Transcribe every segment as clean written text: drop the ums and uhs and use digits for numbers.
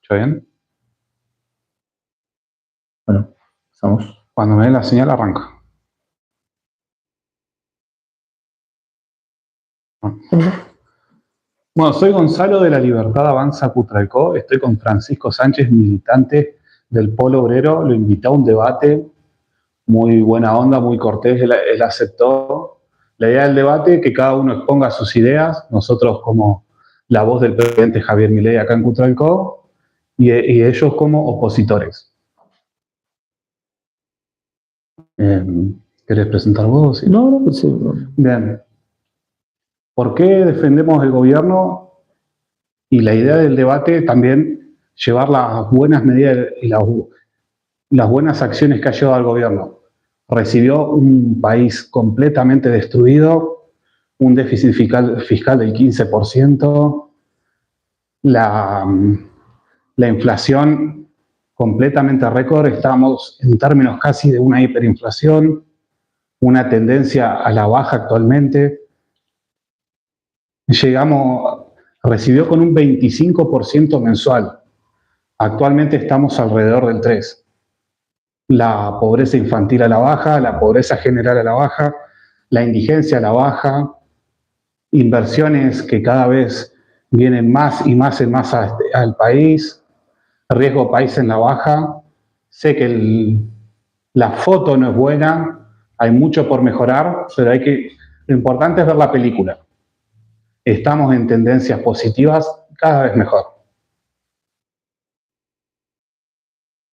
¿Escucha bien? Bueno, estamos. Cuando me dé la señal, arranca. Bueno, soy Gonzalo de La Libertad Avanza Putralcó. Estoy con Francisco Sánchez, militante del Polo Obrero. Lo invité a un debate, muy buena onda, muy cortés. Él aceptó. La idea del debate, que cada uno exponga sus ideas. Nosotros como la voz del presidente Javier Milei acá en Putralcó y ellos como opositores. ¿Querés presentar vos? ¿Sí? No, pues sí. Bien. ¿Por qué defendemos el gobierno? Y la idea del debate también llevar las buenas medidas y las buenas acciones que ha llevado el gobierno. Recibió un país completamente destruido, un déficit fiscal del 15%, la inflación completamente récord, estamos en términos casi de una hiperinflación, una tendencia a la baja actualmente. Recibió con un 25% mensual. Actualmente estamos alrededor del 3%. La pobreza infantil a la baja, la pobreza general a la baja, la indigencia a la baja, inversiones que cada vez vienen más y más en masa al país, riesgo país en la baja. Sé que la foto no es buena, hay mucho por mejorar, pero lo importante es ver la película. Estamos en tendencias positivas, cada vez mejor.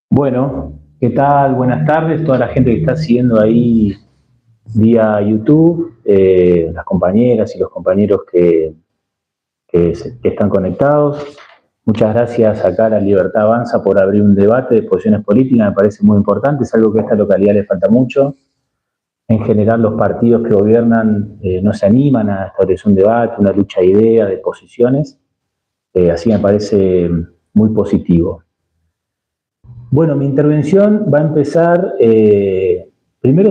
Bueno, ¿qué tal? Buenas tardes, toda la gente que está siguiendo ahí vía YouTube, las compañeras y los compañeros que están conectados. Muchas gracias acá a La Libertad Avanza por abrir un debate de posiciones políticas, me parece muy importante, es algo que a esta localidad le falta mucho. En general los partidos que gobiernan no se animan a establecer un debate, una lucha de ideas, de posiciones, así me parece muy positivo. Bueno, mi intervención va a empezar primero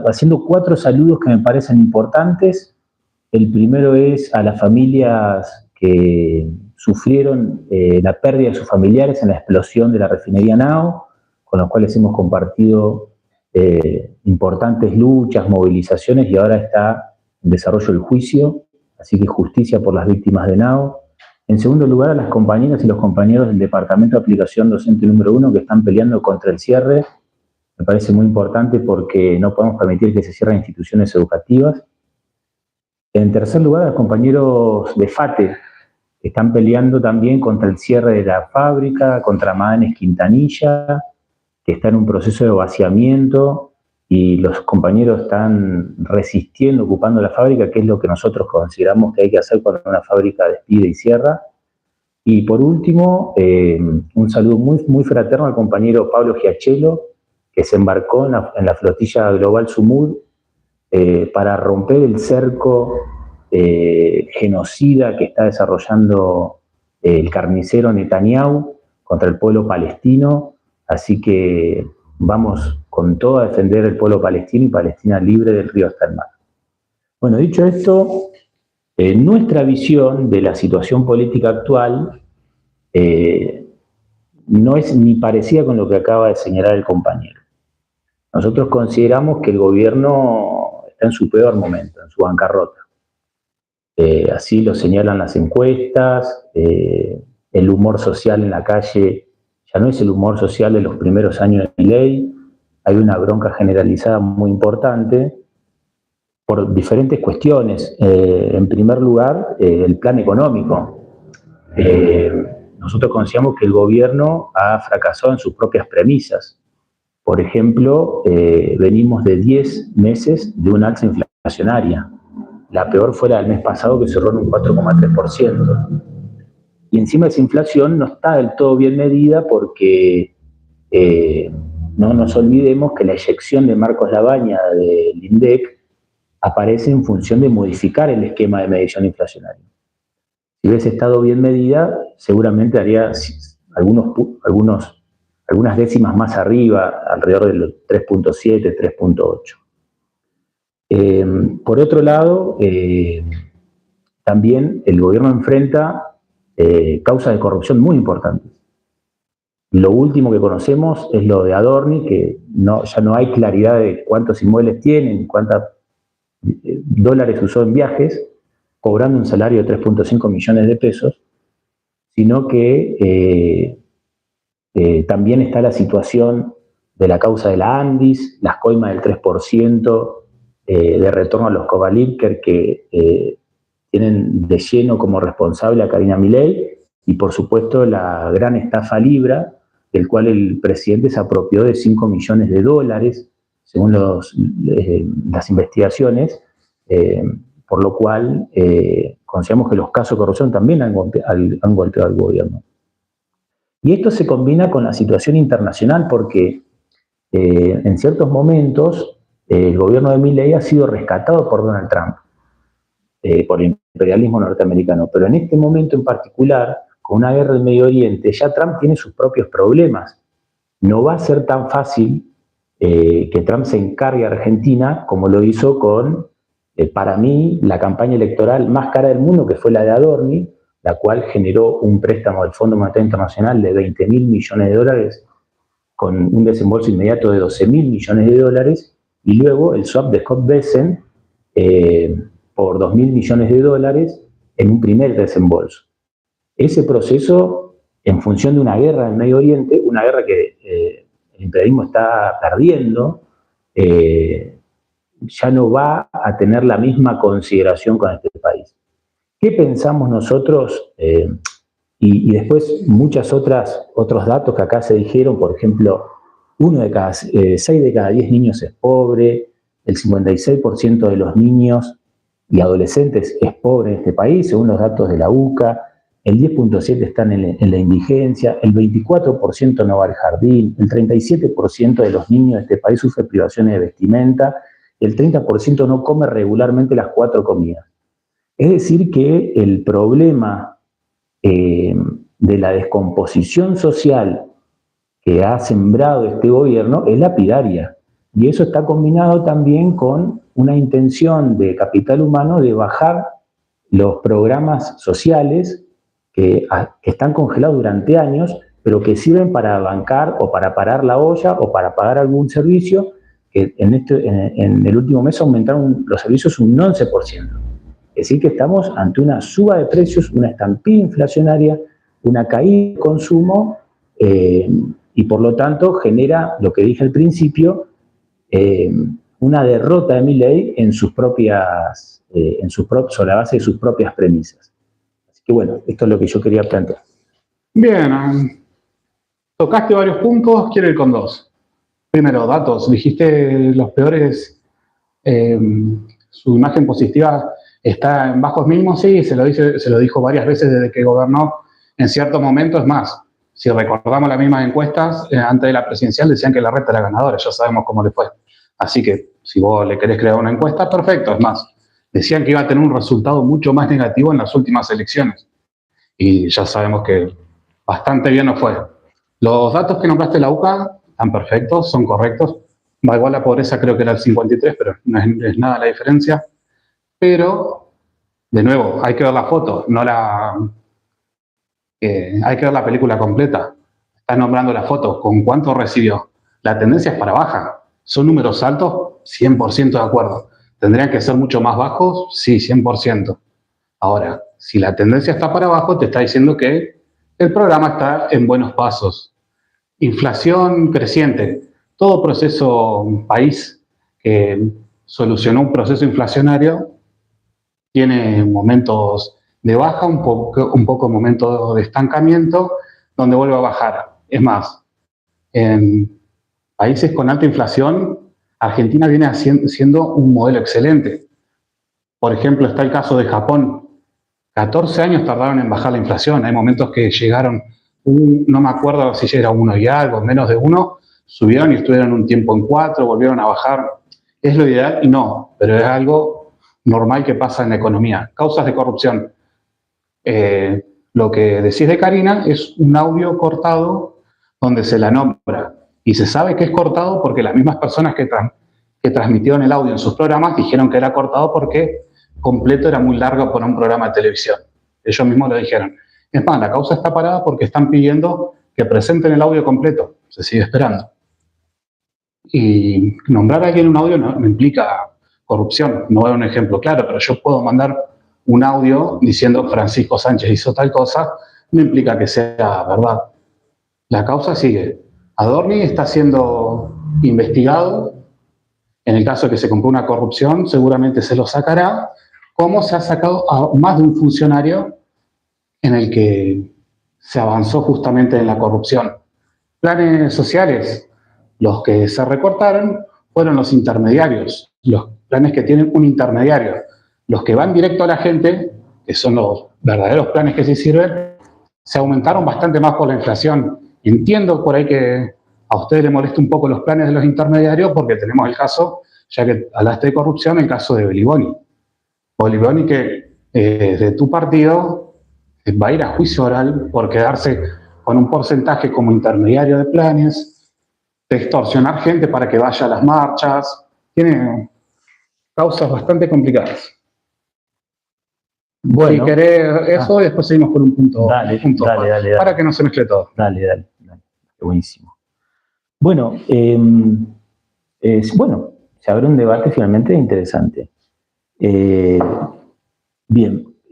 haciendo 4 saludos que me parecen importantes. El primero es a las familias que sufrieron la pérdida de sus familiares en la explosión de la refinería Nao, con los cuales hemos compartido importantes luchas, movilizaciones y ahora está en desarrollo el juicio, así que justicia por las víctimas de Nao. En segundo lugar, a las compañeras y los compañeros del Departamento de Aplicación Docente número 1 que están peleando contra el cierre. Me parece muy importante porque no podemos permitir que se cierren instituciones educativas. En tercer lugar, a los compañeros de FATE que están peleando también contra el cierre de la fábrica, contra Maganes Quintanilla, que está en un proceso de vaciamiento y los compañeros están resistiendo, ocupando la fábrica, que es lo que nosotros consideramos que hay que hacer cuando una fábrica despide y cierra. Y por último, un saludo muy, muy fraterno al compañero Pablo Giachelo, que se embarcó en la flotilla global Sumud para romper el cerco genocida que está desarrollando el carnicero Netanyahu contra el pueblo palestino. Así que vamos con todo a defender el pueblo palestino y Palestina libre del río hasta el mar. Bueno, dicho esto, nuestra visión de la situación política actual no es ni parecida con lo que acaba de señalar el compañero. Nosotros consideramos que el gobierno está en su peor momento, en su bancarrota. Así lo señalan las encuestas, el humor social en la calle ya no es el humor social de los primeros años de Milei, hay una bronca generalizada muy importante por diferentes cuestiones. En primer lugar, el plan económico. Nosotros consideramos que el gobierno ha fracasado en sus propias premisas. Por ejemplo, venimos de 10 meses de una alza inflacionaria. La peor fue la del mes pasado, que cerró en un 4,3%. Y encima esa inflación no está del todo bien medida porque no nos olvidemos que la eyección de Marcos Labaña del INDEC aparece en función de modificar el esquema de medición inflacionaria. Si hubiese estado bien medida, seguramente haría algunas décimas más arriba, alrededor de los 3,7, 3,8. Por otro lado, también el gobierno enfrenta causas de corrupción muy importantes. Lo último que conocemos es lo de Adorni, que ya no hay claridad de cuántos inmuebles tienen, cuántos dólares usó en viajes, cobrando un salario de 3.5 millones de pesos, sino que también está la situación de la causa de la Andis, las coimas del 3% de retorno a los Kovalipker que tienen de lleno como responsable a Karina Milei, y por supuesto la gran estafa Libra, del cual el presidente se apropió de 5 millones de dólares, según las investigaciones, por lo cual consideramos que los casos de corrupción también han golpeado al gobierno. Y esto se combina con la situación internacional porque en ciertos momentos el gobierno de Milei ha sido rescatado por Donald Trump, por el imperialismo norteamericano, pero en este momento en particular, con una guerra en Medio Oriente, ya Trump tiene sus propios problemas. No va a ser tan fácil que Trump se encargue a Argentina como lo hizo con, para mí, la campaña electoral más cara del mundo, que fue la de Adorni, la cual generó un préstamo del Fondo Monetario Internacional de 20.000 millones de dólares con un desembolso inmediato de 12.000 millones de dólares, y luego el swap de Scott Bessent por 2.000 millones de dólares en un primer desembolso. Ese proceso, en función de una guerra en el Medio Oriente, una guerra que el imperialismo está perdiendo, ya no va a tener la misma consideración con este país. ¿Qué pensamos nosotros? Y después otros datos que acá se dijeron, por ejemplo, 6 de cada 10 niños es pobre, el 56% de los niños y adolescentes es pobre en este país, según los datos de la UCA, el 10.7% están en la indigencia, el 24% no va al jardín, el 37% de los niños de este país sufre privaciones de vestimenta, el 30% no come regularmente las 4 comidas. Es decir que el problema de la descomposición social que ha sembrado este gobierno es lapidaria. Y eso está combinado también con una intención de capital humano de bajar los programas sociales que están congelados durante años, pero que sirven para bancar o para parar la olla o para pagar algún servicio, que en el último mes aumentaron los servicios un 11%. Es decir, que estamos ante una suba de precios, una estampida inflacionaria, una caída de consumo, y por lo tanto genera, lo que dije al principio, una derrota de Milei sobre la base de sus propias premisas. Así que bueno, esto es lo que yo quería plantear. Bien, tocaste varios puntos, quiero ir con 2. Primero, datos. Dijiste los peores, su imagen positiva está en bajos mínimos, sí, se lo dijo varias veces desde que gobernó en ciertos momentos. Es más, si recordamos las mismas encuestas, antes de la presidencial decían que Larreta era ganadora, ya sabemos cómo le fue. Así que si vos le querés crear una encuesta, perfecto. Es más, decían que iba a tener un resultado mucho más negativo en las últimas elecciones. Y ya sabemos que bastante bien no fue. Los datos que nombraste de la UCA están perfectos, son correctos. Va igual la pobreza, creo que era el 53, pero no es nada la diferencia. Pero, de nuevo, hay que ver la foto, hay que ver la película completa. Estás nombrando la foto, ¿con cuánto recibió? La tendencia es para baja. ¿Son números altos? 100% de acuerdo. ¿Tendrían que ser mucho más bajos? Sí, 100%. Ahora, si la tendencia está para abajo, te está diciendo que el programa está en buenos pasos. Inflación creciente. Todo país que solucionó un proceso inflacionario tiene momentos de baja, un poco momentos de estancamiento, donde vuelve a bajar. Es más, en países con alta inflación, Argentina viene siendo un modelo excelente. Por ejemplo, está el caso de Japón. 14 años tardaron en bajar la inflación. Hay momentos que llegaron, no me acuerdo si ya era 1 y algo, menos de 1, subieron y estuvieron un tiempo en 4, volvieron a bajar. ¿Es lo ideal? No, pero es algo normal que pasa en la economía. Causas de corrupción. Lo que decís de Karina es un audio cortado donde se la nombra. Y se sabe que es cortado porque las mismas personas que transmitieron el audio en sus programas dijeron que era cortado porque completo era muy largo para un programa de televisión. Ellos mismos lo dijeron. Es más, la causa está parada porque están pidiendo que presenten el audio completo, se sigue esperando. Y nombrar a alguien en un audio no implica corrupción, no voy a un ejemplo claro, pero yo puedo mandar un audio diciendo Francisco Sánchez hizo tal cosa, no implica que sea verdad. La causa sigue. Adorni está siendo investigado. En el caso de que se compró una corrupción, seguramente se lo sacará, como se ha sacado a más de un funcionario en el que se avanzó justamente en la corrupción. Planes sociales, los que se recortaron fueron los intermediarios, los planes que tienen un intermediario. Los que van directo a la gente, que son los verdaderos planes que sí sirven, se aumentaron bastante más por la inflación. Entiendo por ahí que a ustedes les molesta un poco los planes de los intermediarios porque tenemos el caso, ya que hablaste de corrupción, el caso de Beliboni. Beliboni que de tu partido va a ir a juicio oral por quedarse con un porcentaje como intermediario de planes, de extorsionar gente para que vaya a las marchas. Tiene causas bastante complicadas. Bueno, si querés eso, después seguimos por un punto. Dale, para que no se mezcle todo. Dale. Buenísimo. Bueno, se abre un debate finalmente interesante. Bien,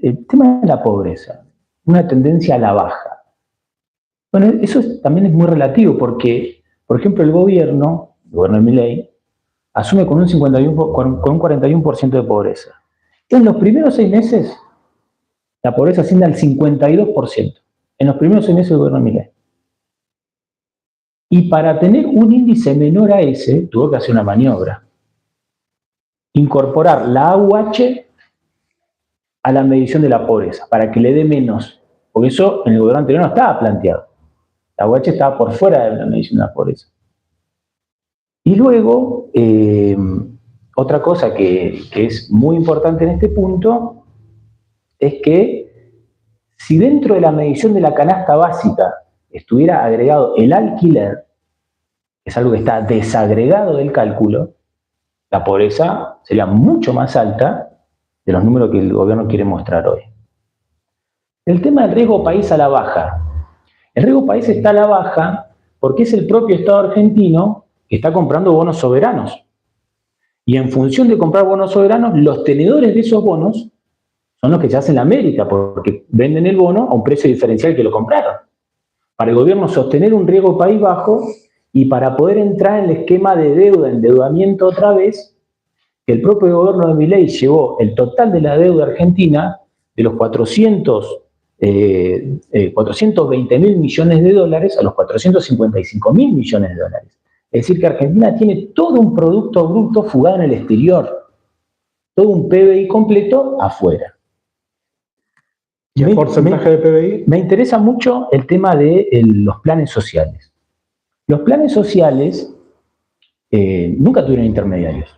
el tema de la pobreza, una tendencia a la baja. Bueno, eso también es muy relativo porque, por ejemplo, el gobierno de Milei, asume con un 41% de pobreza. En los primeros 6 meses, la pobreza asciende al 52%. En los primeros 6 meses del gobierno de Milei. Y para tener un índice menor a ese, tuvo que hacer una maniobra. Incorporar la AUH a la medición de la pobreza, para que le dé menos. Porque eso en el gobierno anterior no estaba planteado. La AUH estaba por fuera de la medición de la pobreza. Y luego, otra cosa que es muy importante en este punto, es que si dentro de la medición de la canasta básica estuviera agregado el alquiler, que es algo que está desagregado del cálculo, la pobreza sería mucho más alta de los números que el gobierno quiere mostrar hoy. El tema del riesgo país a la baja. El riesgo país está a la baja porque es el propio Estado argentino que está comprando bonos soberanos. Y en función de comprar bonos soberanos, los tenedores de esos bonos son los que se hacen en la América, porque venden el bono a un precio diferencial que lo compraron. Para el gobierno sostener un riesgo país bajo y para poder entrar en el esquema de deuda, endeudamiento otra vez, que el propio gobierno de Milei llevó el total de la deuda argentina de los 420.000 millones de dólares a los 455.000 millones de dólares. Es decir, que Argentina tiene todo un producto bruto fugado en el exterior, todo un PBI completo afuera. ¿Y el porcentaje de PBI? Me interesa mucho el tema de los planes sociales. Los planes sociales nunca tuvieron intermediarios.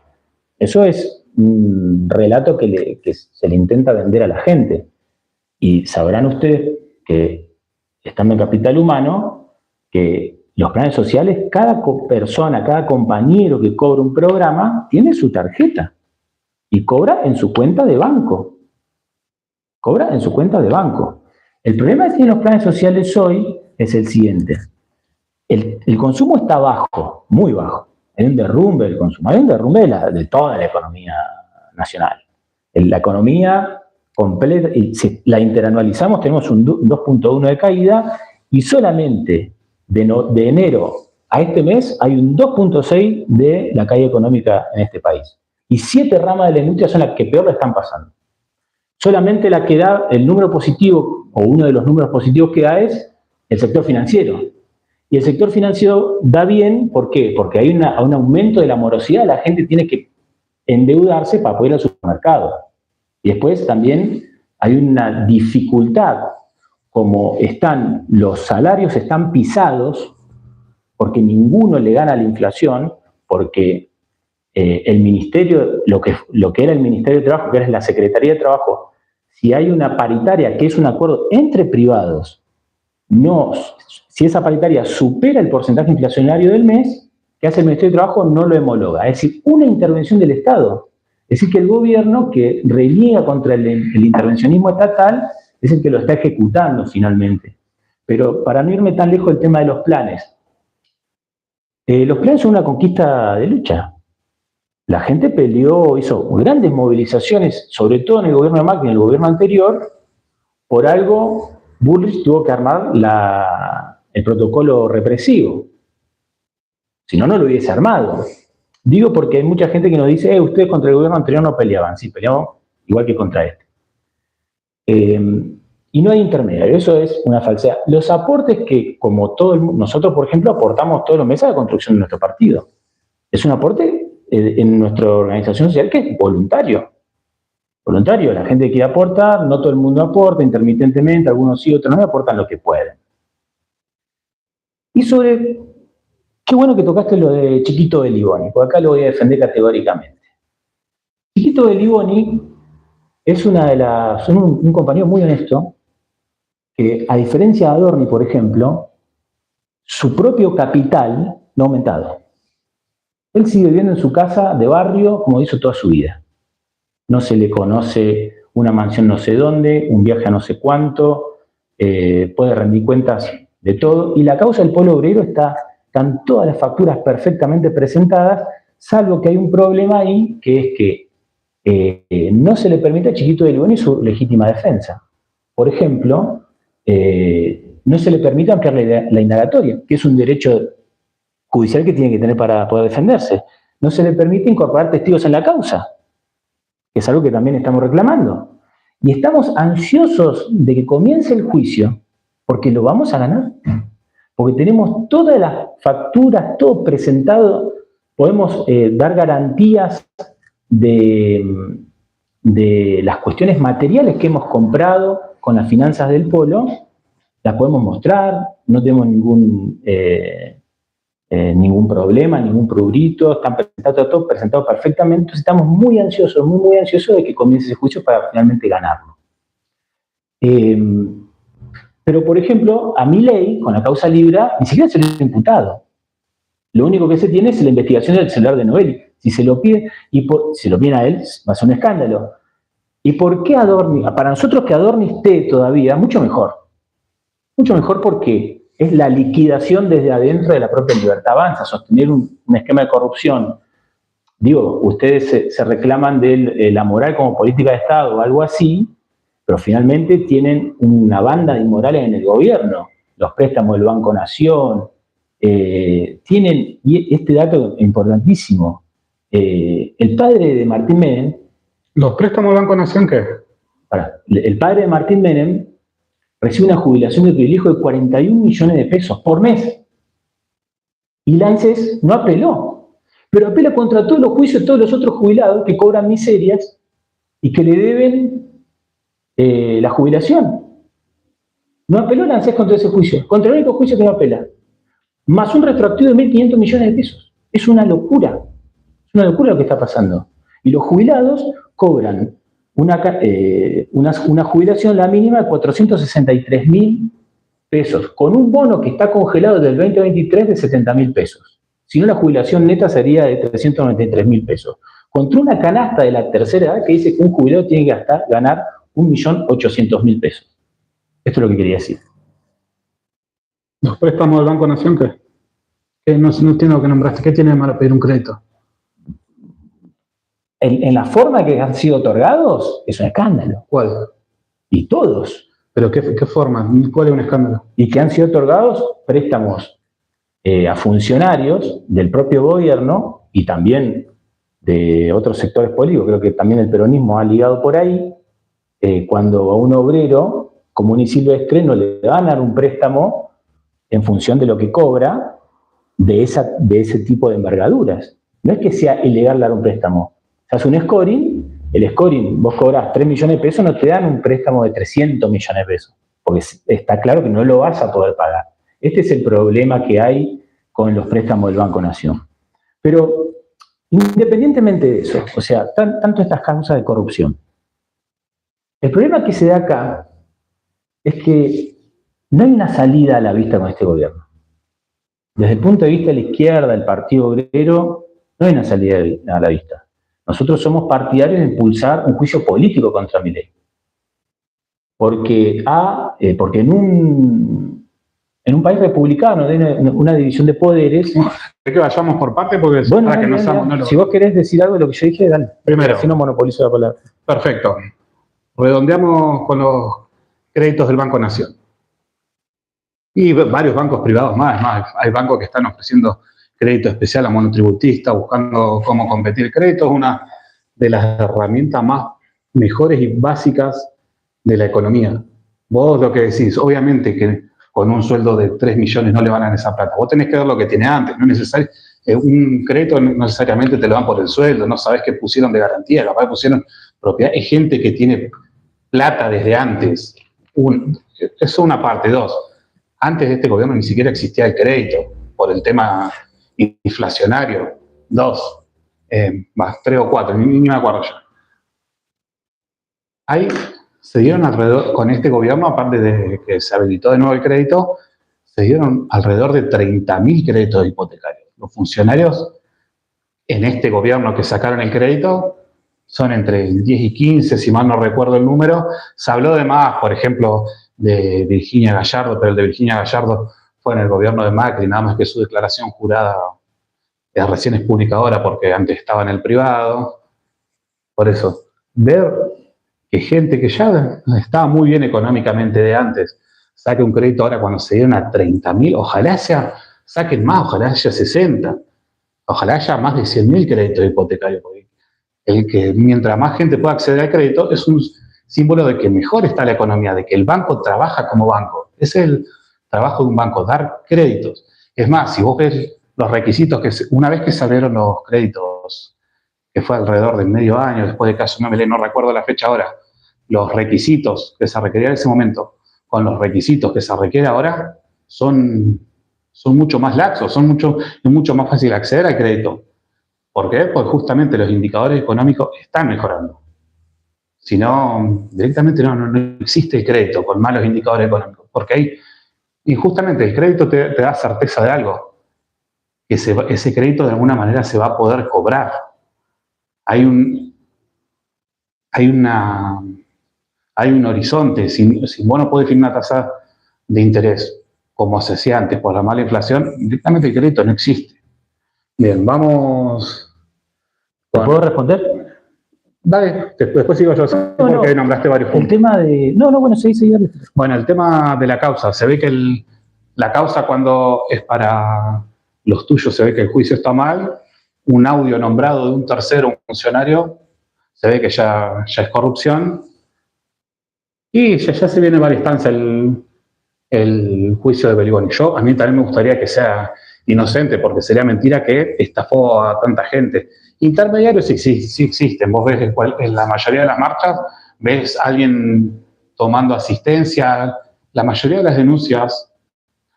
Eso es un relato que se le intenta vender a la gente. Y sabrán ustedes que, estando en Capital Humano, que los planes sociales, cada persona, cada compañero que cobra un programa, tiene su tarjeta y cobra en su cuenta de banco. Cobra en su cuenta de banco. El problema que tienen los planes sociales hoy es el siguiente. El consumo está bajo, muy bajo. Hay un derrumbe del consumo, hay un derrumbe de toda la economía nacional. La economía completa, y si la interanualizamos, tenemos un 2.1 de caída y solamente de enero a este mes hay un 2.6 de la caída económica en este país. Y 7 ramas de la industria son las que peor la están pasando. Solamente la que da el número positivo, o uno de los números positivos que da es el sector financiero. Y el sector financiero da bien, ¿por qué? Porque hay un aumento de la morosidad, la gente tiene que endeudarse para poder ir al supermercado. Y después también hay una dificultad, como los salarios están pisados, porque ninguno le gana a la inflación, porque el ministerio, lo que era el Ministerio de Trabajo, que era la Secretaría de Trabajo, si hay una paritaria, que es un acuerdo entre privados, si esa paritaria supera el porcentaje inflacionario del mes, ¿qué hace el Ministerio de Trabajo? No lo homologa. Es decir, una intervención del Estado. Es decir, que el gobierno que reniega contra el intervencionismo estatal es el que lo está ejecutando finalmente. Pero para no irme tan lejos del tema de los planes son una conquista de lucha. La gente peleó, hizo grandes movilizaciones, sobre todo en el gobierno de Macri, en el gobierno anterior. Por algo, Bullrich tuvo que armar el protocolo represivo. Si no, no lo hubiese armado. Digo porque hay mucha gente que nos dice, ustedes contra el gobierno anterior no peleaban. Sí, peleamos igual que contra este. Y no hay intermediario, eso es una falsedad. Los aportes que, como todo el mundo, nosotros, por ejemplo, aportamos todos los meses a la construcción de nuestro partido. Es un aporte en nuestra organización social que es voluntario. Voluntario, la gente quiere aportar, no todo el mundo aporta, intermitentemente, algunos sí, otros no, aportan lo que pueden. Y qué bueno que tocaste lo de Chiquito Beliboni, porque acá lo voy a defender categóricamente. Chiquito Beliboni es un compañero muy honesto, que a diferencia de Adorni, por ejemplo, su propio capital no ha aumentado. Él sigue viviendo en su casa de barrio como hizo toda su vida. No se le conoce una mansión no sé dónde, un viaje a no sé cuánto, puede rendir cuentas de todo, y la causa del pueblo obrero están todas las facturas perfectamente presentadas, salvo que hay un problema ahí, que es que no se le permite a Chiquito Beliboni su legítima defensa. Por ejemplo, no se le permite ampliar la indagatoria, que es un derecho judicial que tiene que tener para poder defenderse. No se le permite incorporar testigos en la causa, que es algo que también estamos reclamando. Y estamos ansiosos de que comience el juicio, porque lo vamos a ganar. Porque tenemos todas las facturas, todo presentado, podemos dar garantías de las cuestiones materiales que hemos comprado con las finanzas del polo, las podemos mostrar, no tenemos ningún problema, ningún prurito, están todo presentado perfectamente. Entonces estamos muy ansiosos, muy ansiosos de que comience ese juicio para finalmente ganarlo. Pero, por ejemplo, a Milei, con la causa Libra, ni siquiera se le ha imputado. Lo único que se tiene es la investigación del celular de Novelli. Si se lo pide, si lo piden a él, va a ser un escándalo. ¿Y por qué Adorni? Para nosotros que Adorni esté todavía, mucho mejor. Mucho mejor porque es la liquidación desde adentro de la propia Libertad Avanza, sostener un esquema de corrupción. Digo, ustedes se reclaman de la moral como política de Estado o algo así, pero finalmente tienen una banda de inmorales en el gobierno. Los préstamos del Banco Nación, tienen, y este dato es importantísimo, el padre de Martín Menem. ¿Los préstamos del Banco Nación qué? El padre de Martín Menem recibe una jubilación de privilegio de 41 millones de pesos por mes. Y la ANSES no apeló, pero apela contra todos los juicios de todos los otros jubilados que cobran miserias y que le deben la jubilación. No apeló la ANSES contra ese juicio, contra el único juicio que no apela. Más un retroactivo de 1.500 millones de pesos. Es una locura. Es una locura lo que está pasando. Y los jubilados cobran una jubilación, la mínima, de 463.000 pesos, con un bono que está congelado desde el 2023 de 70.000 pesos. Si no, la jubilación neta sería de 393.000 pesos. Contra una canasta de la tercera edad que dice que un jubilado tiene que ganar 1.800.000 pesos. Esto es lo que quería decir. ¿Los préstamos del Banco Nación qué? No entiendo lo que nombraste. ¿Qué tiene de malo pedir un crédito? En la forma que han sido otorgados, es un escándalo. ¿Cuál? Y todos. ¿Pero qué forma? ¿Cuál es un escándalo? Y que han sido otorgados préstamos a funcionarios del propio gobierno y también de otros sectores políticos. Creo que también el peronismo ha ligado por ahí. Cuando a un obrero, como un Silvestre, no le van a dar un préstamo en función de lo que cobra de ese tipo de envergaduras. No es que sea ilegal dar un préstamo. Se hace un scoring, el scoring, vos cobras 3 millones de pesos, no te dan un préstamo de 300 millones de pesos, porque está claro que no lo vas a poder pagar. Este es el problema que hay con los préstamos del Banco Nación. Pero, independientemente de eso, o sea, tanto estas causas de corrupción, el problema que se da acá es que no hay una salida a la vista con este gobierno. Desde el punto de vista de la izquierda, del Partido Obrero, no hay una salida a la vista. Nosotros somos partidarios de impulsar un juicio político contra Milei. Porque en en un país republicano, de una división de poderes. Es que vayamos por parte porque Bueno, para que no si vos querés decir algo de lo que yo dije, dale. Primero. Así no monopolizo la palabra. Perfecto. Redondeamos con los créditos del Banco Nación. Y varios bancos privados más. Hay bancos que están ofreciendo crédito especial a monotributistas, buscando cómo competir. El crédito es una de las herramientas más mejores y básicas de la economía. Vos lo que decís, obviamente que con un sueldo de 3 millones no le van a dar esa plata. Vos tenés que ver lo que tiene antes. No es necesario, un crédito no necesariamente te lo dan por el sueldo, no sabés qué pusieron de garantía, capaz pusieron propiedad. Es gente que tiene plata desde antes. Eso es una parte. Dos, antes de este gobierno ni siquiera existía el crédito por el tema inflacionario. Dos, más 3 o 4, ni me acuerdo ya. Se dieron alrededor, con este gobierno, aparte de que se habilitó de nuevo el crédito, se dieron alrededor de 30.000 créditos hipotecarios. Los funcionarios en este gobierno que sacaron el crédito son entre el 10 y 15, si mal no recuerdo el número. Se habló de más, por ejemplo, de Virginia Gallardo, pero el de Virginia Gallardo fue en el gobierno de Macri, nada más que su declaración jurada recién es pública ahora porque antes estaba en el privado. Por eso, ver que gente que ya estaba muy bien económicamente de antes saque un crédito ahora cuando se dieron a 30.000, ojalá saquen más, ojalá haya 60, ojalá haya más de 100.000 créditos hipotecarios, porque el que mientras más gente pueda acceder al crédito es un símbolo de que mejor está la economía, de que el banco trabaja como banco. Ese es el trabajo de un banco, dar créditos. Es más, si vos ves los requisitos, una vez que se abrieron los créditos, que fue alrededor de medio año, después de casi una melé, no recuerdo la fecha ahora, los requisitos que se requerían en ese momento con los requisitos que se requieren ahora son mucho más laxos, es mucho más fácil acceder al crédito. ¿Por qué? Porque justamente los indicadores económicos están mejorando. Si no, directamente no existe el crédito con malos indicadores económicos. Porque y justamente el crédito te da certeza de algo, que ese crédito de alguna manera se va a poder cobrar. Hay un horizonte. Si vos no podés firmar una tasa de interés, como se hacía antes por la mala inflación, directamente el crédito no existe. Bien, vamos. ¿Te puedo responder? Dale, después sigo yo, porque nombraste varios puntos. El tema de... bueno, sí, dale. Bueno, el tema de la causa. Se ve que la causa, cuando es para los tuyos, se ve que el juicio está mal. Un audio nombrado de un tercero, un funcionario, se ve que ya es corrupción. Y ya se viene a varias instancias el juicio de Berlusconi. A mí también me gustaría que sea inocente, porque sería mentira que estafó a tanta gente. Intermediarios sí existen. Vos ves en la mayoría de las marchas, ves a alguien tomando asistencia. La mayoría de las denuncias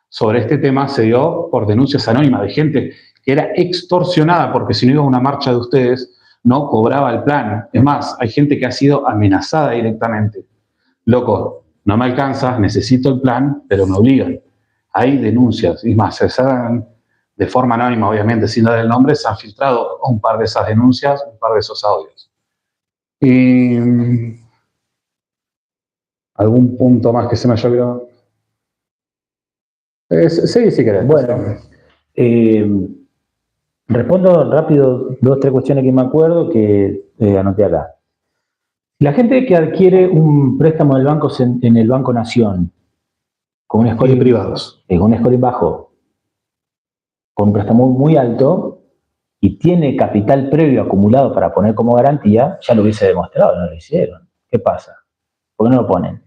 sobre este tema se dio por denuncias anónimas de gente que era extorsionada, porque si no iba a una marcha de ustedes, no cobraba el plan. Es más, hay gente que ha sido amenazada directamente. Loco, no me alcanza, necesito el plan, pero me obligan. Hay denuncias, y más, se saben de forma anónima, obviamente, sin dar el nombre, se han filtrado un par de esas denuncias, un par de esos audios. Y ¿algún punto más que se me haya olvidado? Sí, si querés. Bueno, respondo rápido 2 o 3 cuestiones que me acuerdo que anoté acá. La gente que adquiere un préstamo del banco en el Banco Nación, con un scoring privados, con un scoring bajo, con un préstamo muy alto, y tiene capital previo acumulado para poner como garantía, ya lo hubiese demostrado, no lo hicieron. ¿Qué pasa? ¿Por qué no lo ponen?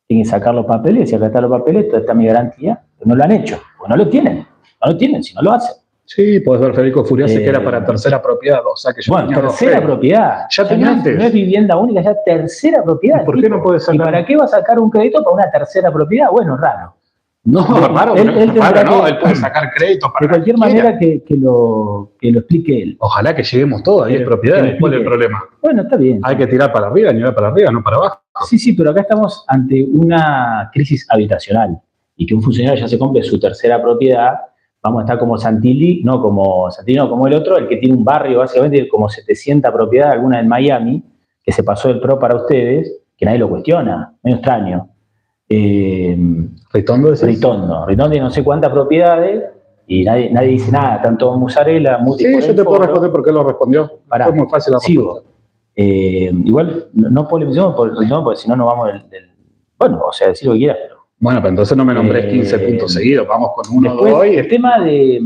Tienen que sacar los papeles, y acá están los papeles, esta está mi garantía, pero no lo han hecho, porque no lo tienen, si no lo hacen. Sí, podés ver Federico Furiase que era para tercera propiedad, o sea que ya bueno, tercera propiedad. Ya tenía antes. No es vivienda única, ya tercera propiedad. ¿Y por qué no puede sacar? ¿Y para qué va a sacar un crédito para una tercera propiedad? Bueno, raro. No, raro, él puede sacar créditos para... De cualquier manera que lo explique él. Ojalá que lleguemos todos a 10 propiedades, ¿cuál es el problema? Bueno, está bien. Hay que tirar para arriba, nivel para arriba, no para abajo. Sí, pero acá estamos ante una crisis habitacional, y que un funcionario ya se compre su tercera propiedad. Vamos a estar como Santilli, no como el otro, el que tiene un barrio básicamente como 700 propiedades, alguna en Miami, que se pasó del PRO para ustedes, que nadie lo cuestiona, medio extraño. Ritondo, Ritondo tiene no sé cuántas propiedades y nadie dice nada, están todos mozzarella. Sí, yo te puedo responder por qué lo respondió. Fue muy fácil la respuesta. Igual no polemicemos por Ritondo porque si no nos vamos bueno, o sea, decir lo que quieras, pero... Bueno, pero entonces no me nombres 15 puntos seguidos, vamos con uno, después, dos y... El tema de...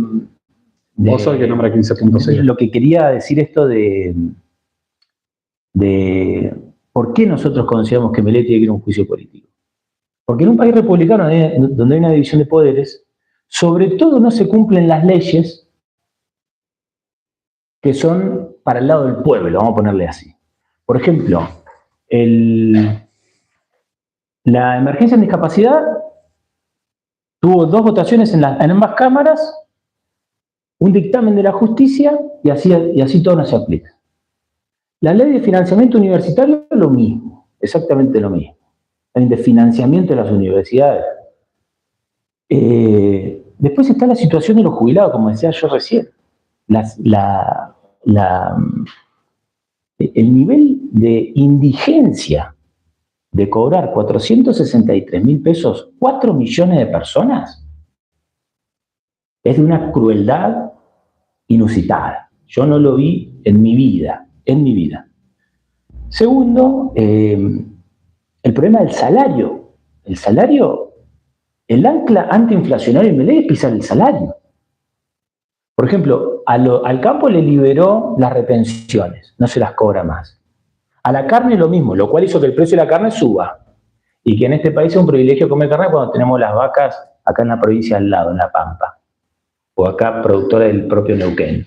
Vos sos el que nombra 15 puntos seguidos. Lo que quería decir esto de por qué nosotros consideramos que Milei tiene que ir a un juicio político. Porque en un país republicano donde hay una división de poderes, sobre todo no se cumplen las leyes que son para el lado del pueblo, vamos a ponerle así. Por ejemplo, la emergencia en discapacidad tuvo 2 votaciones en ambas cámaras, un dictamen de la justicia y así todo no se aplica. La ley de financiamiento universitario es lo mismo, exactamente lo mismo. La ley de financiamiento de las universidades. Después está la situación de los jubilados, como decía yo recién. El nivel de indigencia de cobrar 463.000 pesos, 4 millones de personas, es de una crueldad inusitada. Yo no lo vi en mi vida. Segundo, el problema del salario. El ancla antiinflacionario en Milei es pisar el salario. Por ejemplo, al campo le liberó las retenciones, no se las cobra más. A la carne lo mismo, lo cual hizo que el precio de la carne suba. Y que en este país es un privilegio comer carne cuando tenemos las vacas acá en la provincia al lado, en La Pampa. O acá productora del propio Neuquén.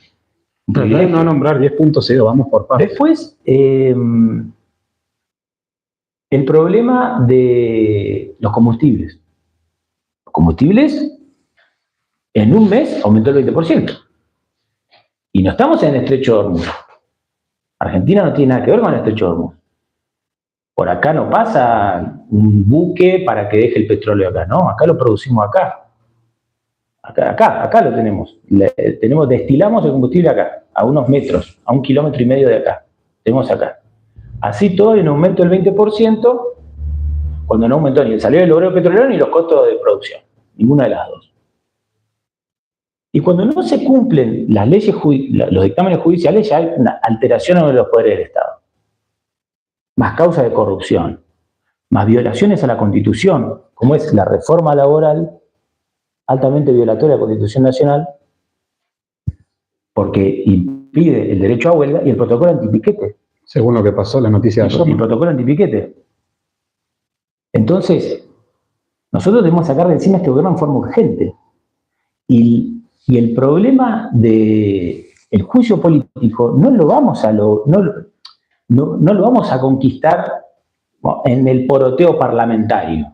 No nombrar 10 puntos seguidos, vamos por partes. Después, el problema de los combustibles. Los combustibles, en un mes, aumentó el 20%. Y no estamos en el estrecho de Hormuz. Argentina no tiene nada que ver con el estrecho de Hormuz. Por acá no pasa un buque para que deje el petróleo acá, no, acá lo producimos acá. Acá lo tenemos. Destilamos el combustible acá, a unos metros, a 1,5 kilómetros de acá. Tenemos acá. Así todo en aumento del 20%, cuando no aumentó ni el salario del obrero petrolero ni los costos de producción. Ninguna de las dos. Y cuando no se cumplen las leyes, los dictámenes judiciales, ya hay una alteración de los poderes del Estado. Más causas de corrupción, más violaciones a la Constitución, como es la reforma laboral, altamente violatoria de la Constitución Nacional, porque impide el derecho a huelga y el protocolo antipiquete. Según lo que pasó en la noticia de ayer. El protocolo antipiquete. Entonces, nosotros debemos sacar de encima este gobierno en forma urgente. Y el problema del juicio político no lo vamos a conquistar en el poroteo parlamentario.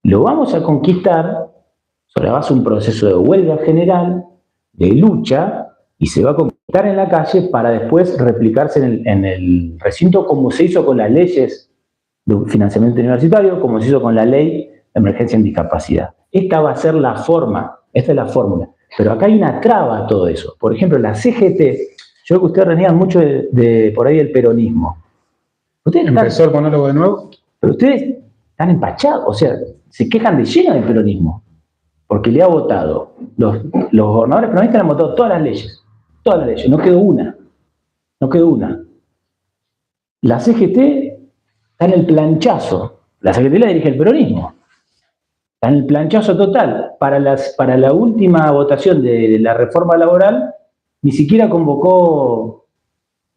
Lo vamos a conquistar sobre la base de un proceso de huelga general, de lucha, y se va a conquistar en la calle para después replicarse en el recinto, como se hizo con las leyes de financiamiento universitario, como se hizo con la ley de emergencia en discapacidad. Esta va a ser la forma, esta es la fórmula. Pero acá hay una traba a todo eso. Por ejemplo, la CGT, yo creo que ustedes reniegan mucho por ahí del peronismo. ¿Empezó el monólogo de nuevo? Pero ustedes están empachados, o sea, se quejan de lleno del peronismo. Porque le ha votado, los gobernadores peronistas le han votado todas las leyes, no quedó una. La CGT está en el planchazo, la CGT la dirige el peronismo, está en el planchazo total. Para la última votación de la reforma laboral, ni siquiera convocó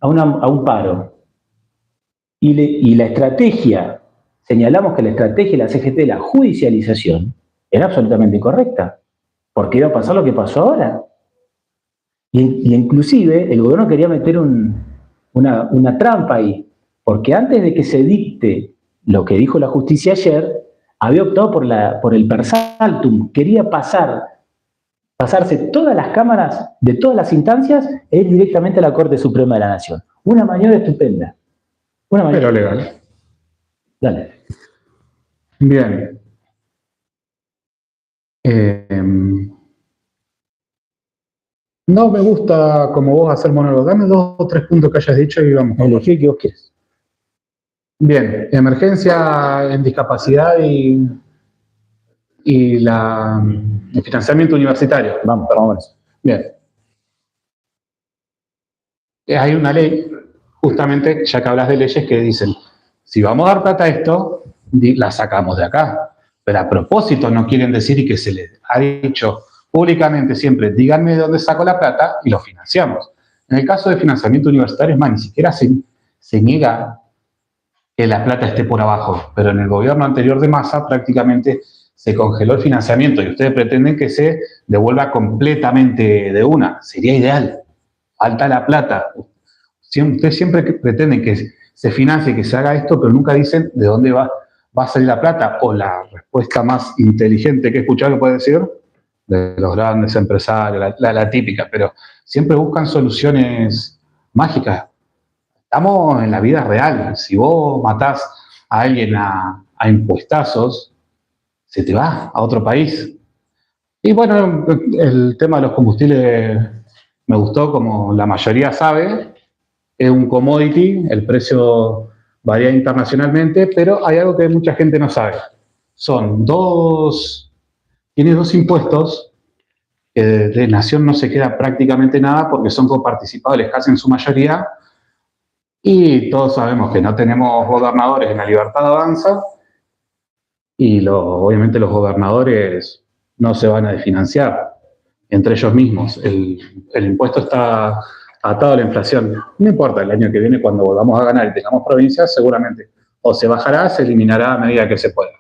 a un paro. Y la estrategia, señalamos que la estrategia de la CGT de la judicialización era absolutamente incorrecta, porque iba a pasar lo que pasó ahora. Y inclusive el gobierno quería meter una trampa ahí, porque antes de que se dicte lo que dijo la justicia ayer, había optado por el per saltum, quería pasarse todas las cámaras de todas las instancias e ir directamente a la Corte Suprema de la Nación. Una maniobra estupenda. Pero legal. Dale. Bien. No me gusta como vos hacer monólogo. Dame 2 o 3 puntos que hayas dicho y vamos. Elegí el que vos quieres. Bien, emergencia en discapacidad y el financiamiento universitario. Vamos. Bien. Hay una ley, justamente, ya que hablas de leyes, que dicen, si vamos a dar plata a esto, la sacamos de acá. Pero a propósito no quieren decir, y que se les ha dicho públicamente siempre, díganme de dónde saco la plata y lo financiamos. En el caso de financiamiento universitario, es más, ni siquiera se niega que la plata esté por abajo, pero en el gobierno anterior de Massa prácticamente se congeló el financiamiento y ustedes pretenden que se devuelva completamente de una. Sería ideal. Falta la plata. Ustedes siempre pretenden que se financie, que se haga esto, pero nunca dicen de dónde va a salir la plata. O la respuesta más inteligente que he escuchado, puede decir, de los grandes empresarios, la típica, pero siempre buscan soluciones mágicas. Estamos en la vida real. Si vos matás a alguien a impuestazos, se te va a otro país. Y bueno, el tema de los combustibles me gustó, como la mayoría sabe, es un commodity, el precio varía internacionalmente, pero hay algo que mucha gente no sabe. Tiene dos impuestos que de Nación no se queda prácticamente nada porque son coparticipables casi en su mayoría, y todos sabemos que no tenemos gobernadores en la Libertad Avanza, y obviamente los gobernadores no se van a desfinanciar entre ellos mismos. El impuesto está atado a la inflación. No importa, el año que viene, cuando volvamos a ganar y tengamos provincias, seguramente o se bajará, se eliminará a medida que se pueda.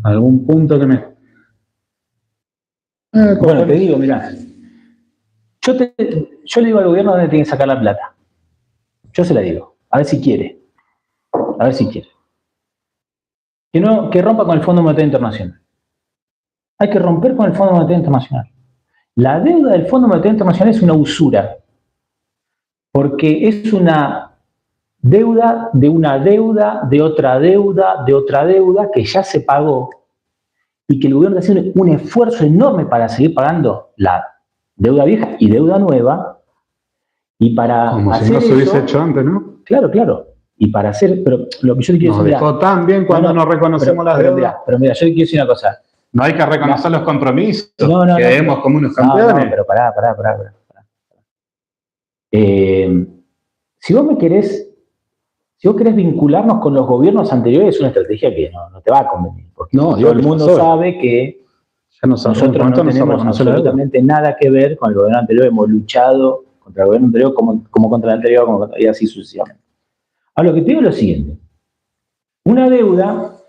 ¿Algún punto que me... Bueno, te digo, mirá, yo le digo al gobierno dónde tiene que sacar la plata. Yo se la digo, a ver si quiere. A ver si quiere. Que rompa con el Fondo Monetario Internacional. Hay que romper con el Fondo Monetario Internacional. La deuda del Fondo Monetario Internacional es una usura, porque es una deuda de una deuda, de otra deuda, de otra deuda que ya se pagó y que el gobierno está haciendo un esfuerzo enorme para seguir pagando la deuda vieja y deuda nueva. Y para como hacer si no eso, se hubiese hecho antes, ¿no? Claro. Y para hacer, pero lo que yo te quiero decir... Nos dejó tan bien cuando no reconocemos las deudas. Pero mira, yo te quiero decir una cosa. No hay que reconocer los compromisos. Quedemos como unos campeones. No, pero pará. Si vos querés vincularnos con los gobiernos anteriores, es una estrategia que no te va a convenir. Porque todo el mundo sabe que nosotros no tenemos absolutamente nada que ver con el gobierno anterior. Hemos luchado contra el gobierno anterior como contra el anterior, y así sucesivamente. Ahora, lo que te digo es lo siguiente. Una deuda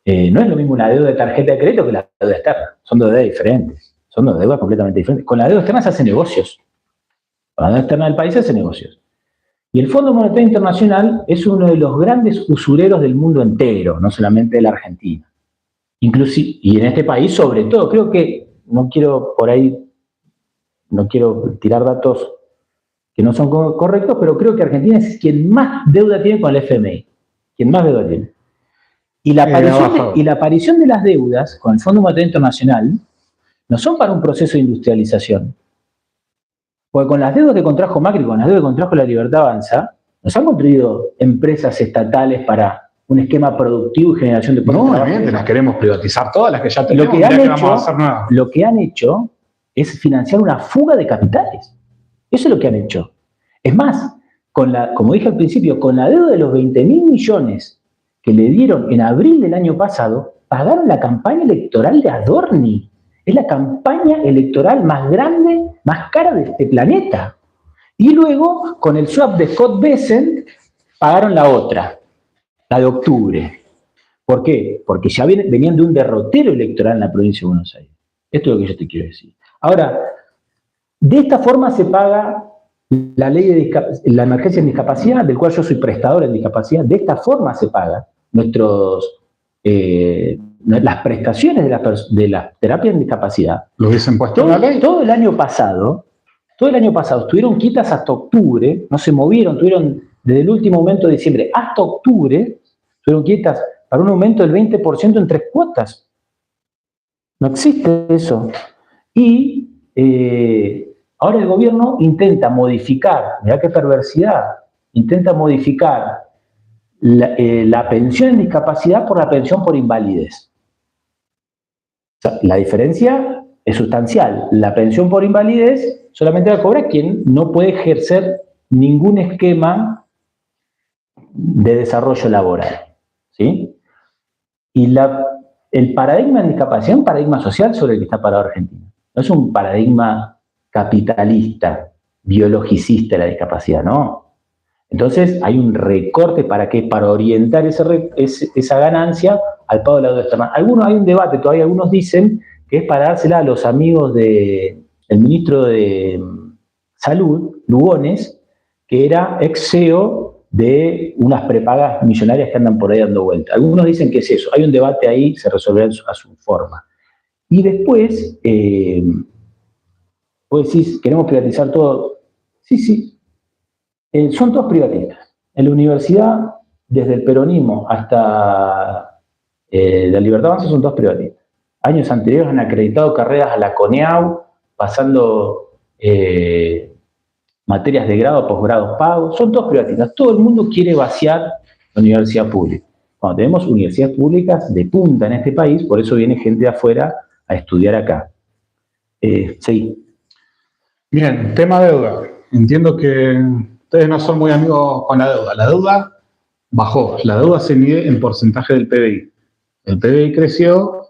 no es lo mismo una deuda de tarjeta de crédito que la deuda externa. Son deudas diferentes. Son deudas completamente diferentes. Con la deuda externa se hacen negocios. Con la deuda externa del país se hacen negocios. Y el Fondo Monetario Internacional es uno de los grandes usureros del mundo entero, no solamente de la Argentina. Inclusive, y en este país sobre todo. Creo que, no quiero tirar datos que no son correctos, pero creo que Argentina es quien más deuda tiene con el FMI. Quien más deuda tiene. Y la aparición de las deudas con el Fondo Monetario Internacional no son para un proceso de industrialización. Porque con las deudas que contrajo Macri, con las deudas que contrajo la Libertad Avanza, nos han construido empresas estatales para un esquema productivo y generación de puestos de trabajo. No, obviamente las queremos privatizar todas, las que ya tenemos. Lo que han hecho es financiar una fuga de capitales. Eso es lo que han hecho. Es más, como dije al principio, con la deuda de los 20.000 millones que le dieron en abril del año pasado, pagaron la campaña electoral de Adorni. Es la campaña electoral más grande, más cara de este planeta. Y luego, con el swap de Scott Bessent, pagaron la otra, la de octubre. ¿Por qué? Porque ya venían de un derrotero electoral en la provincia de Buenos Aires. Esto es lo que yo te quiero decir. Ahora, de esta forma se paga la ley de la emergencia en discapacidad, del cual yo soy prestador en discapacidad. De esta forma se paga las prestaciones de la terapia en discapacidad. ¿Lo hubiesen puesto en la ley? Todo el año pasado estuvieron quietas hasta octubre, no se movieron, tuvieron desde el último momento de diciembre hasta octubre, estuvieron quietas para un aumento del 20% en 3 cuotas. No existe eso. Y Ahora el gobierno intenta modificar, mirá qué perversidad, intenta modificar la pensión en discapacidad por la pensión por invalidez. O sea, la diferencia es sustancial. La pensión por invalidez solamente la cobra quien no puede ejercer ningún esquema de desarrollo laboral, ¿sí? Y el paradigma en discapacidad es un paradigma social sobre el que está parado Argentina. No es un paradigma capitalista, biologicista de la discapacidad, ¿no? Entonces hay un recorte ¿para qué? Para orientar esa ganancia al pago de la deuda externa. Hay un debate, todavía algunos dicen que es para dársela a los amigos del ministro de Salud, Lugones, que era ex CEO de unas prepagas millonarias que andan por ahí dando vuelta. Algunos dicen que es eso. Hay un debate ahí, se resolverá a su forma. Y después, vos decís, queremos privatizar todo. Sí. Son todos privatistas. En la universidad, desde el peronismo hasta la Libertad Avanza, son todos privatistas. Años anteriores han acreditado carreras a la CONEAU, pasando materias de grado, posgrado pagos. Son todos privatistas. Todo el mundo quiere vaciar la universidad pública. Cuando tenemos universidades públicas de punta en este país, por eso viene gente de afuera a estudiar acá. Sí. Bien, tema deuda. Entiendo que ustedes no son muy amigos con la deuda. La deuda bajó. La deuda se mide en porcentaje del PBI. El PBI creció